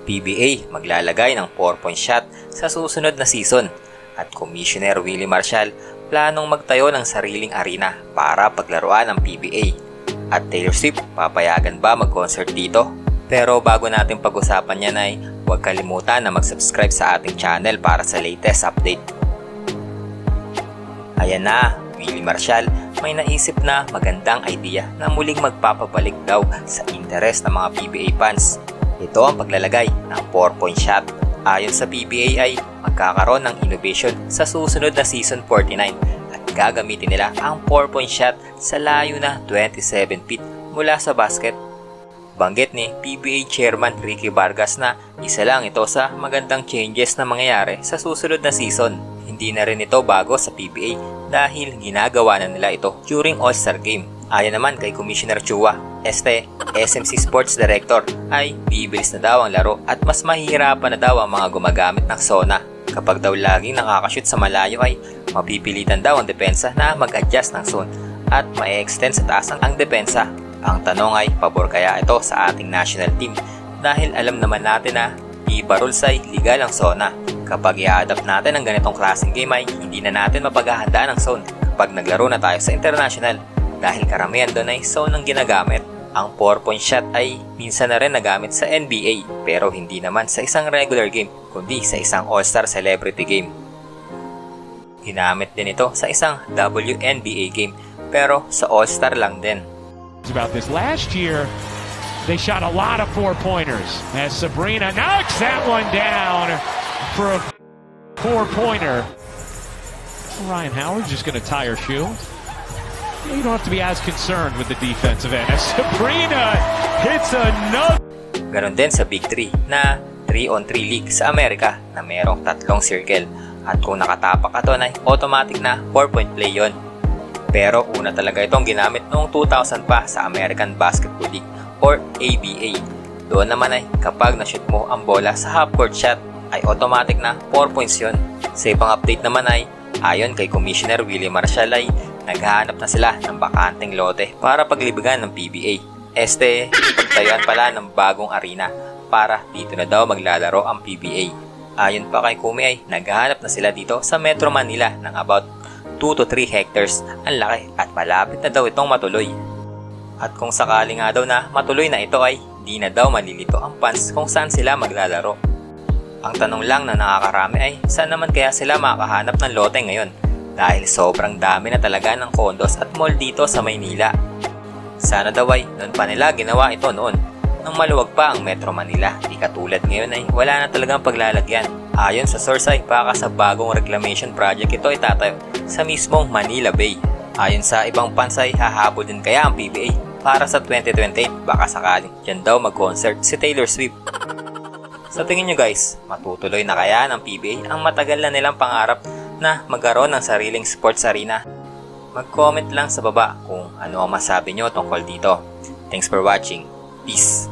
PBA maglalagay ng 4-point shot sa susunod na season at Commissioner Willie Marcial planong magtayo ng sariling arena para paglaruan ang PBA. At Taylor Swift, papayagan ba mag-concert dito? Pero bago natin pag-usapan yan ay huwag kalimutan na mag-subscribe sa ating channel para sa latest update. Ayan na, Willie Marcial may naisip na magandang idea na muling magpapabalik daw sa interes ng mga PBA fans. Ito ang paglalagay ng 4-point shot. Ayon sa PBA ay magkakaroon ng innovation sa susunod na season 49 at gagamitin nila ang 4-point shot sa layo na 27 feet mula sa basket. Banggit ni PBA Chairman Ricky Vargas na isa lang ito sa magandang changes na mangyayari sa susunod na season. Hindi na rin ito bago sa PBA dahil ginagawa na nila ito during All-Star Game. Ayon naman kay Commissioner Chua, SMC Sports Director ay bibilis na daw ang laro at mas mahihirapan na daw ang mga gumagamit ng zona. Kapag daw laging nakakashoot sa malayo ay mapipilitan daw ang depensa na mag-adjust ng zone at ma-extend sa taas ang depensa. Ang tanong ay pabor kaya ito sa ating national team dahil alam naman natin na iba rules ay legal ang zona. Kapag i-adapt natin ang ganitong klaseng game ay hindi na natin mapaghahandaan ng zone kapag naglaro na tayo sa international dahil karamihan doon ay zone ang ginagamit. Ang 4-point shot ay minsan na rin nagamit sa NBA pero hindi naman sa isang regular game kundi sa isang All-Star Celebrity Game. Ginamit din ito sa isang WNBA game pero sa All-Star lang din. About this last year, they shot a lot of 4-pointers as Sabrina knocks that one down for a 4-pointer. Ryan Howard just going to tie her shoe. You don't have to be as concerned with the defensive end as Sabrina hits another. Ganon din sa Big 3 na 3-on-3 league sa Amerika na merong 3 circle at kung nakatapak ka doon ay automatic na 4-point play yon. Pero una talaga itong ginamit noong 2000 pa sa American Basketball League or ABA. Doon naman ay kapag na-shoot mo ang bola sa half-court shot ay automatic na 4 points yun. Sa ibang update naman ay ayon kay Commissioner Willie Marcial ay naghahanap na sila ng bakanteng lote para paglibigan ng PBA. Pagtayuan pala ng bagong arena para dito na daw maglalaro ang PBA. Ayon pa kay Kumi ay naghahanap na sila dito sa Metro Manila ng about 2 to 3 hectares ang laki at malapit na daw itong matuloy. At kung sakali nga daw na matuloy na ito ay di na daw malilito ang fans kung saan sila maglalaro. Ang tanong lang na nakakarami ay saan naman kaya sila makahanap ng lote ngayon dahil sobrang dami na talaga ng condos at mall dito sa Maynila. Sana daw ay noon pa nila ginawa ito noon nang maluwag pa ang Metro Manila. Di katulad ngayon ay wala na talagang paglalagyan. Ayon sa source ay baka sa bagong reclamation project ito ay tatayo sa mismong Manila Bay. Ayon sa ibang fans ay hahabol din kaya ang PBA para sa 2028 baka sakaling dyan daw mag-concert si Taylor Swift. Sa tingin nyo guys, matutuloy na kaya ng PBA ang matagal na nilang pangarap na magkaroon ng sariling sports arena? Mag-comment lang sa baba kung ano ang masabi nyo tungkol dito. Thanks for watching. Peace!